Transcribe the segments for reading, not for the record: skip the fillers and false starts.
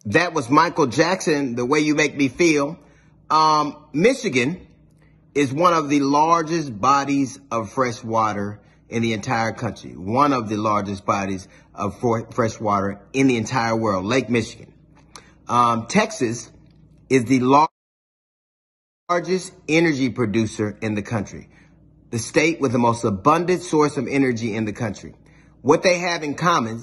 That was Michael Jackson, The Way You Make Me Feel. Michigan is one of the largest bodies of fresh water in the entire country. One of the largest bodies of fresh water in the entire world, Lake Michigan. Texas is the largest energy producer in the country. The state with the most abundant source of energy in the country. What they have in common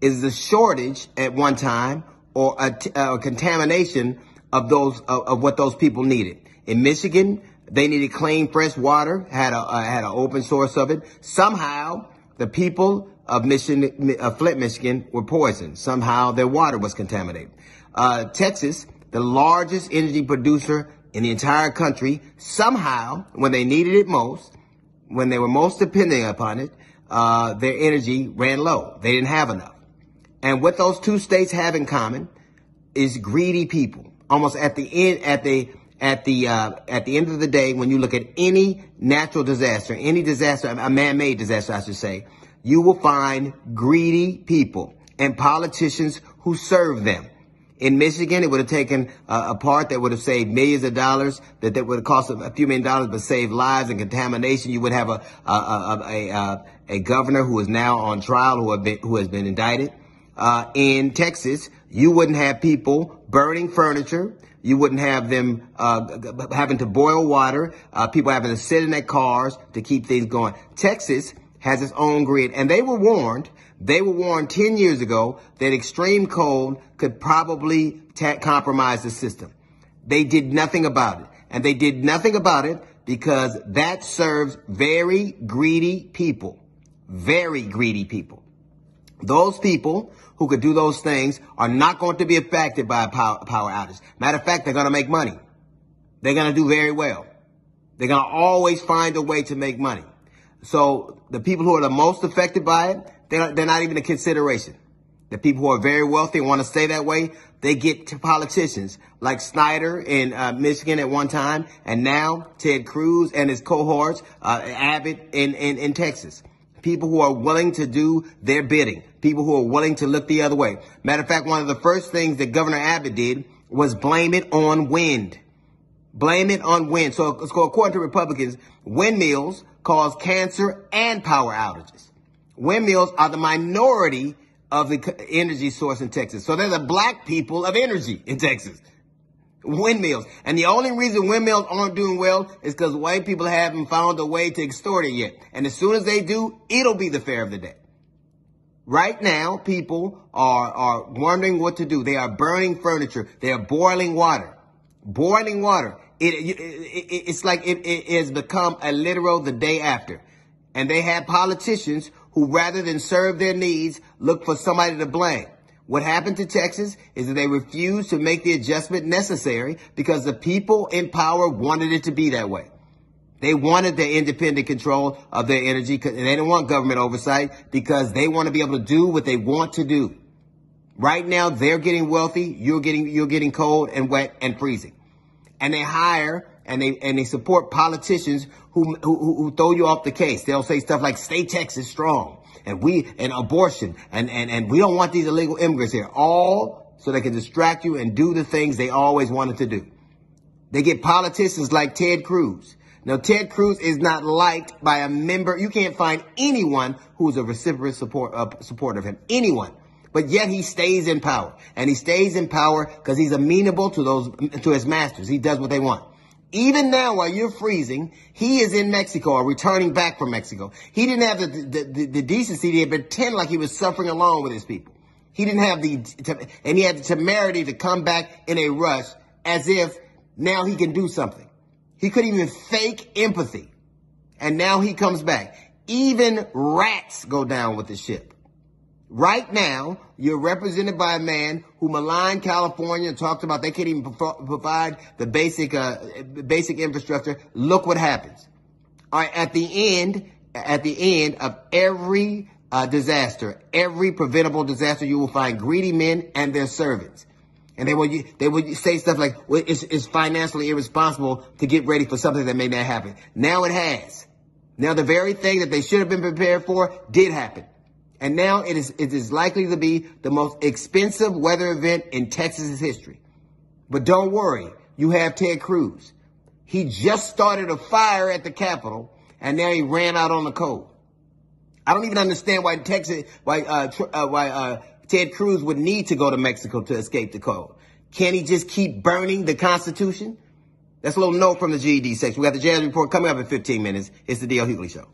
is the shortage at one time or a contamination of what those people needed. In Michigan, they needed clean, fresh water, had an open source of it. Somehow, the people of Flint, Michigan were poisoned. Somehow, their water was contaminated. Texas, the largest energy producer in the entire country, somehow, when they needed it most, when they were most dependent upon it, their energy ran low. They didn't have enough. And what those two states have in common is greedy people. Almost at the end of the day, when you look at any natural disaster, any disaster, a man-made disaster, I should say, you will find greedy people and politicians who serve them. In Michigan, it would have taken a part that would have saved millions of dollars, that would have cost a few $million, but saved lives and contamination. You would have a governor who is now on trial, who has been indicted. In Texas, you wouldn't have people burning furniture. You wouldn't have them having to boil water, people having to sit in their cars to keep things going. Texas has its own grid, and they were warned 10 years ago that extreme cold could probably compromise the system. They did nothing about it, and they did nothing about it because that serves very greedy people. Very greedy people. Those people who could do those things are not going to be affected by a power outage. Matter of fact, they're going to make money. They're going to do very well. They're going to always find a way to make money. So the people who are the most affected by it, they're not even a consideration. The people who are very wealthy and want to stay that way, they get to politicians like Snyder in Michigan at one time, and now Ted Cruz and his cohorts, Abbott in Texas. People who are willing to do their bidding. People who are willing to look the other way. Matter of fact, one of the first things that Governor Abbott did was blame it on wind. Blame it on wind. So according to Republicans, windmills cause cancer and power outages. Windmills are the minority of the energy source in Texas. So they're the black people of energy in Texas. Windmills. And the only reason windmills aren't doing well is because white people haven't found a way to extort it yet. And as soon as they do, it'll be the fare of the day. Right now, people are wondering what to do. They are burning furniture. They are boiling water. Boiling water. It's like it has become a literal the day after. And they have politicians who, rather than serve their needs, look for somebody to blame. What happened to Texas is that they refused to make the adjustment necessary because the people in power wanted it to be that way. They wanted the independent control of their energy, and they don't want government oversight because they want to be able to do what they want to do. Right now, they're getting wealthy. You're getting cold and wet and freezing. And they hire and they support politicians who throw you off the case. They'll say stuff like, "Stay Texas strong." And abortion, and we don't want these illegal immigrants here, all so they can distract you and do the things they always wanted to do. They get politicians like Ted Cruz. Now, Ted Cruz is not liked by a member. You can't find anyone who's a recipient supporter of him, anyone. But yet he stays in power, and he stays in power because he's amenable to his masters. He does what they want. Even now, while you're freezing, he is in Mexico or returning back from Mexico. He didn't have the decency to pretend like he was suffering along with his people. He didn't have and he had the temerity to come back in a rush as if now he can do something. He couldn't even fake empathy. And now he comes back. Even rats go down with the ship. Right now, you're represented by a man who maligned California and talked about they can't even provide the basic infrastructure. Look what happens. All right, at the end of every disaster, every preventable disaster, you will find greedy men and their servants. And they would say stuff like, well, it's financially irresponsible to get ready for something that may not happen. Now it has. Now the very thing that they should have been prepared for did happen. And now it is likely to be the most expensive weather event in Texas's history. But don't worry, you have Ted Cruz. He just started a fire at the Capitol, and now he ran out on the code. I don't even understand why Ted Cruz would need to go to Mexico to escape the code. Can't he just keep burning the Constitution? That's a little note from the GED section. We got the Jazz Report coming up in 15 minutes. It's the D.L. Hughley Show.